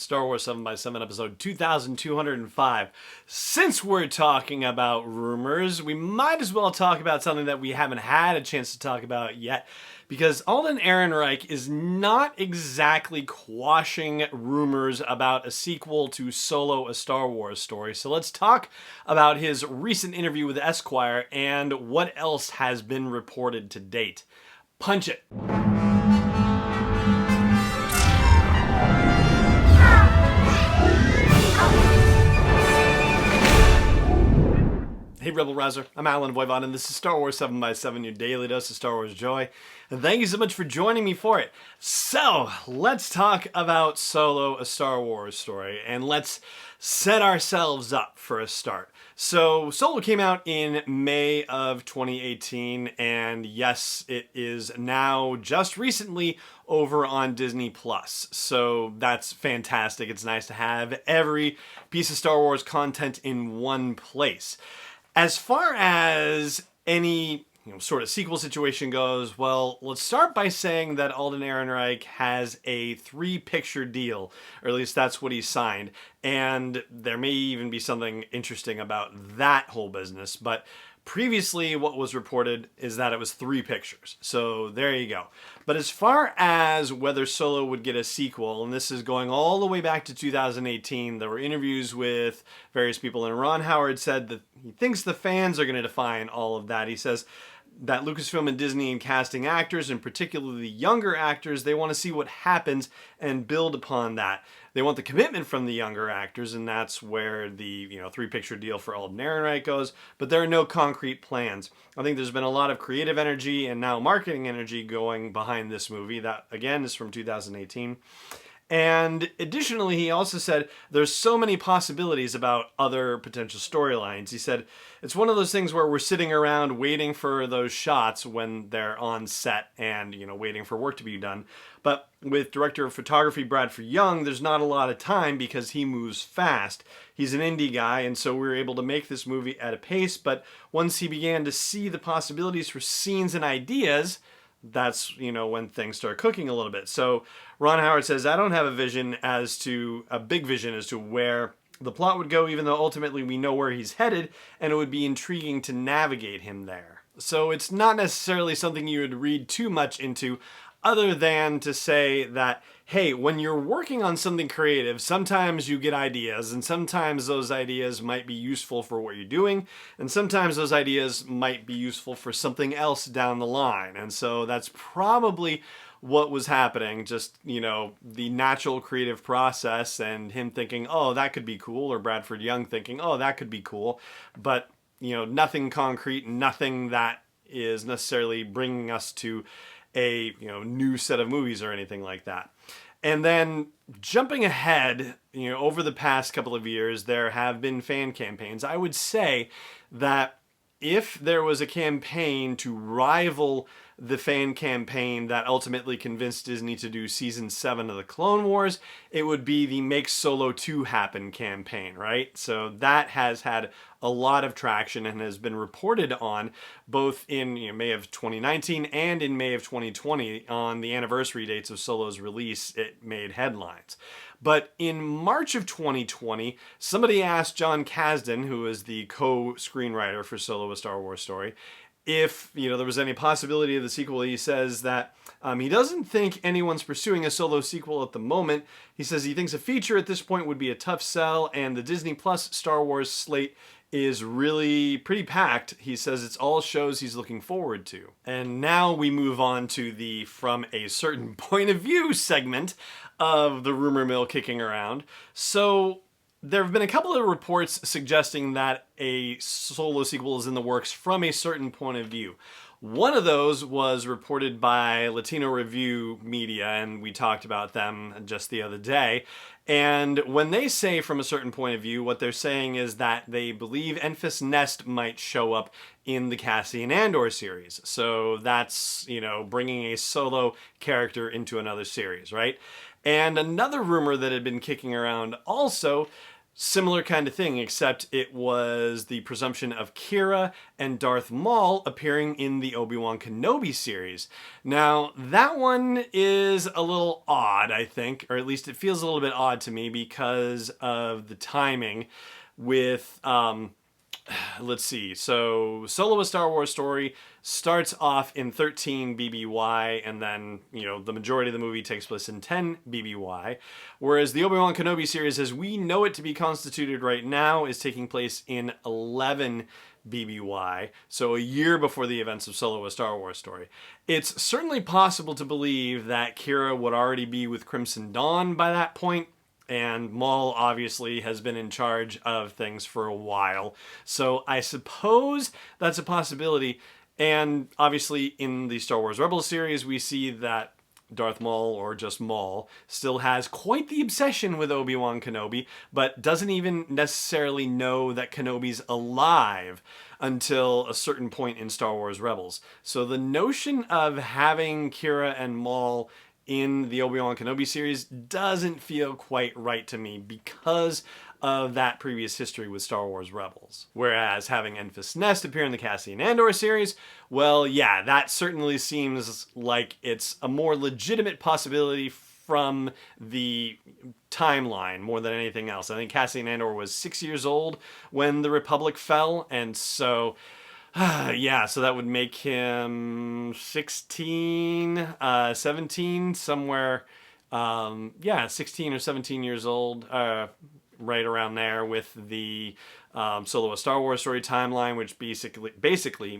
Star Wars 7x7 episode 2205. Since we're talking about rumors, we might as well talk about something that we haven't had a chance to talk about yet, because Alden Ehrenreich is not exactly quashing rumors about a sequel to Solo, a Star Wars story. So let's talk about his recent interview with Esquire and what else has been reported to date. Punch it. Hey Rebel Rouser, I'm Alan Voivod, and this is Star Wars 7x7, your daily dose of Star Wars joy. And thank you so much for joining me for it. So, let's talk about Solo, a Star Wars story, and let's set ourselves up for a start. So, Solo came out in May of 2018, and yes, it is now just recently over on Disney+. So that's fantastic. It's nice to have every piece of Star Wars content in one place. As far as any sort of sequel situation goes, well, let's start by saying that Alden Ehrenreich has a 3-picture deal, or at least that's what he signed, and there may even be something interesting about that whole business, but previously what was reported is that it was 3 pictures, so there you go. But as far as whether Solo would get a sequel, and this is going all the way back to 2018, there were interviews with various people, and Ron Howard said that he thinks the fans are going to define all of that. He says that Lucasfilm and Disney, in casting actors, and particularly younger actors, they want to see what happens and build upon that. They want the commitment from the younger actors, and that's where the 3-picture deal for Alden Ehrenreich goes, but there are no concrete plans. I think there's been a lot of creative energy and now marketing energy going behind this movie. That, again, is from 2018. And additionally, he also said there's so many possibilities about other potential storylines. He said it's one of those things where we're sitting around waiting for those shots when they're on set and, waiting for work to be done. But with director of photography Bradford Young, there's not a lot of time because he moves fast. He's an indie guy, and so we were able to make this movie at a pace. But once he began to see the possibilities for scenes and ideas, that's, when things start cooking a little bit. So Ron Howard says, I don't have a big vision as to where the plot would go, even though ultimately we know where he's headed, and it would be intriguing to navigate him there. So it's not necessarily something you would read too much into, other than to say that, hey, when you're working on something creative, sometimes you get ideas, and sometimes those ideas might be useful for what you're doing, and sometimes those ideas might be useful for something else down the line. And so that's probably what was happening, just, the natural creative process and him thinking, oh, that could be cool, or Bradford Young thinking, oh, that could be cool, but, nothing concrete, nothing that is necessarily bringing us to a new set of movies or anything like that. And then jumping ahead, over the past couple of years, there have been fan campaigns. I would say that if there was a campaign to rival the fan campaign that ultimately convinced Disney to do season 7 of the Clone Wars, it would be the Make Solo 2 Happen campaign, right? So that has had a lot of traction and has been reported on both in May of 2019 and in May of 2020 on the anniversary dates of Solo's release. It made headlines. But in March of 2020, somebody asked John Kasdan, who is the co-screenwriter for Solo, a Star Wars story, if there was any possibility of the sequel. He says that he doesn't think anyone's pursuing a Solo sequel at the moment. He says he thinks a feature at this point would be a tough sell, and the Disney Plus Star Wars slate is really pretty packed. He says it's all shows he's looking forward to. And now we move on to the From a Certain Point of View segment of the rumor mill kicking around. So there have been a couple of reports suggesting that a Solo sequel is in the works from a certain point of view. One of those was reported by Latino Review Media, and we talked about them just the other day. And when they say from a certain point of view, what they're saying is that they believe Enfys Nest might show up in the Cassian Andor series. So that's, bringing a Solo character into another series, right? And another rumor that had been kicking around also Similar kind of thing, except it was the presumption of Kira and Darth Maul appearing in the Obi-Wan Kenobi series. Now, that one is a little odd, I think, or at least it feels a little bit odd to me because of the timing with let's see. So, Solo: A Star Wars Story starts off in 13 BBY, and then, the majority of the movie takes place in 10 BBY. Whereas the Obi-Wan Kenobi series, as we know it to be constituted right now, is taking place in 11 BBY, so a year before the events of Solo: A Star Wars Story. It's certainly possible to believe that Kira would already be with Crimson Dawn by that point. And Maul obviously has been in charge of things for a while. So I suppose that's a possibility. And obviously in the Star Wars Rebels series, we see that Darth Maul, or just Maul, still has quite the obsession with Obi-Wan Kenobi, but doesn't even necessarily know that Kenobi's alive until a certain point in Star Wars Rebels. So the notion of having Kira and Maul in the Obi-Wan Kenobi series doesn't feel quite right to me because of that previous history with Star Wars Rebels. Whereas having Enfys Nest appear in the Cassian Andor series, well, yeah, that certainly seems like it's a more legitimate possibility from the timeline more than anything else. I think Cassian Andor was 6 years old when the Republic fell, and so yeah, so that would make him 16, 17, somewhere, 16 or 17 years old, right around there with the Solo: A Star Wars Story timeline, which basically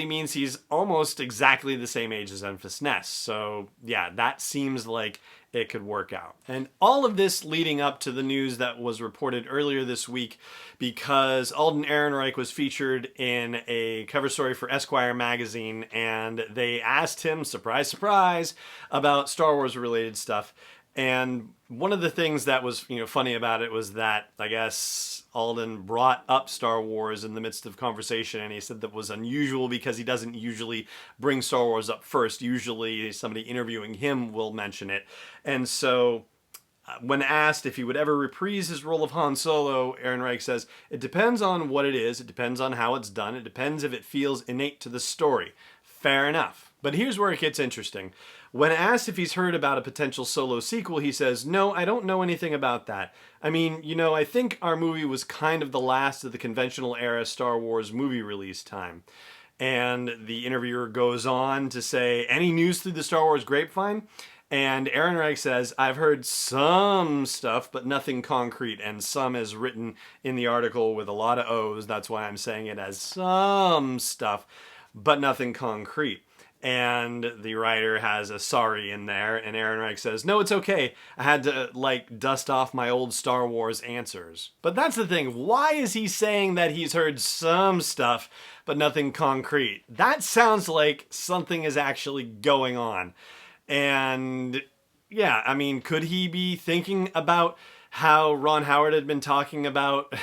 means he's almost exactly the same age as Enfys Nest. So yeah, that seems like it could work out. And all of this leading up to the news that was reported earlier this week, because Alden Ehrenreich was featured in a cover story for Esquire magazine, and they asked him, surprise, surprise, about Star Wars related stuff. And one of the things that was, funny about it was that, I guess, Alden brought up Star Wars in the midst of conversation, and he said that was unusual because he doesn't usually bring Star Wars up first. Usually somebody interviewing him will mention it. And so when asked if he would ever reprise his role of Han Solo, Ehrenreich says, "It depends on what it is, it depends on how it's done, it depends if it feels innate to the story." Fair enough. But here's where it gets interesting. When asked if he's heard about a potential Solo sequel, he says, "No, I don't know anything about that. I mean, I think our movie was kind of the last of the conventional era Star Wars movie release time." And the interviewer goes on to say, "Any news through the Star Wars grapevine?" And Ehrenreich says, "I've heard some stuff, but nothing concrete." And some is written in the article with a lot of O's. That's why I'm saying it as some stuff, but nothing concrete. And the writer has a sorry in there, and Ehrenreich says, "No, it's okay. I had to, dust off my old Star Wars answers." But that's the thing. Why is he saying that he's heard some stuff, but nothing concrete? That sounds like something is actually going on. And yeah, I mean, could he be thinking about how Ron Howard had been talking about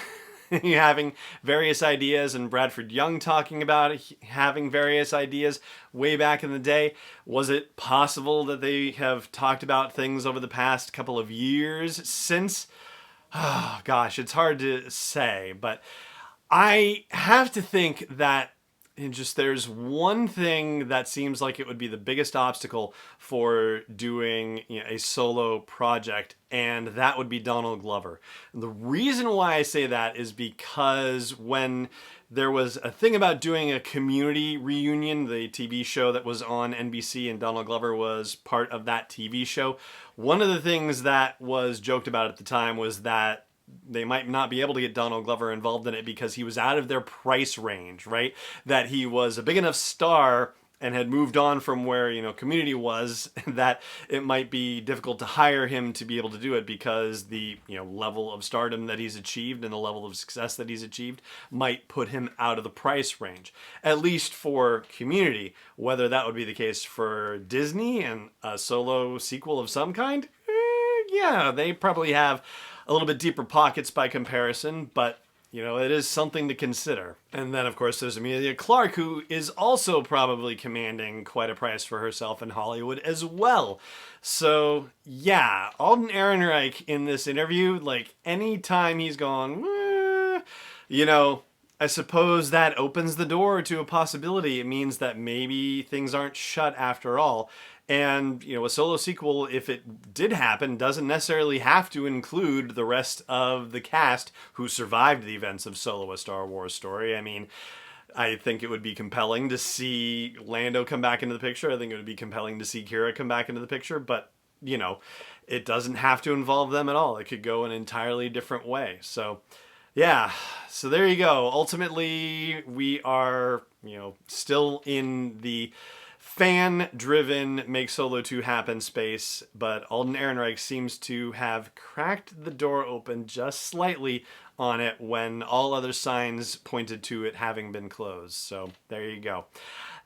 having various ideas, and Bradford Young talking about having various ideas way back in the day? Was it possible that they have talked about things over the past couple of years since? Oh, gosh, it's hard to say, but I have to think that there's one thing that seems like it would be the biggest obstacle for doing a solo project, and that would be Donald Glover. And the reason why I say that is because when there was a thing about doing a Community reunion, the TV show that was on NBC, and Donald Glover was part of that TV show, one of the things that was joked about at the time was that they might not be able to get Donald Glover involved in it because he was out of their price range, right? That he was a big enough star and had moved on from where, Community was, that it might be difficult to hire him to be able to do it because the, level of stardom that he's achieved and the level of success that he's achieved might put him out of the price range. At least for Community. Whether that would be the case for Disney and a solo sequel of some kind? Yeah, they probably have a little bit deeper pockets by comparison, but it is something to consider. And then, of course, there's Emilia Clarke, who is also probably commanding quite a price for herself in Hollywood as well. So, yeah, Alden Ehrenreich in this interview, like, anytime he's gone, I suppose that opens the door to a possibility. It means that maybe things aren't shut after all. And, a Solo sequel, if it did happen, doesn't necessarily have to include the rest of the cast who survived the events of Solo: A Star Wars Story. I mean, I think it would be compelling to see Lando come back into the picture. I think it would be compelling to see Kira come back into the picture. But, it doesn't have to involve them at all. It could go an entirely different way. So, yeah, so there you go. Ultimately, we are, still in the fan-driven make Solo 2 happen space, but Alden Ehrenreich seems to have cracked the door open just slightly on it when all other signs pointed to it having been closed. So there you go.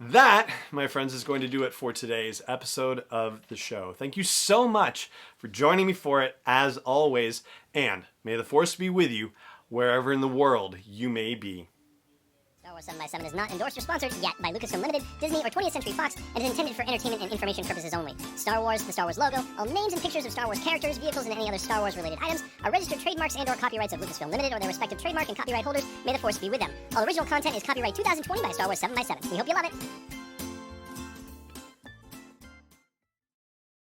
That, my friends, is going to do it for today's episode of the show. Thank you so much for joining me for it, as always, and may the Force be with you wherever in the world you may be. Star Wars 7x7 is not endorsed or sponsored yet by Lucasfilm Limited, Disney, or 20th Century Fox, and is intended for entertainment and information purposes only. Star Wars, the Star Wars logo, all names and pictures of Star Wars characters, vehicles, and any other Star Wars-related items are registered trademarks and/or copyrights of Lucasfilm Limited or their respective trademark and copyright holders. May the Force be with them. All original content is copyright 2020 by Star Wars 7x7. We hope you love it.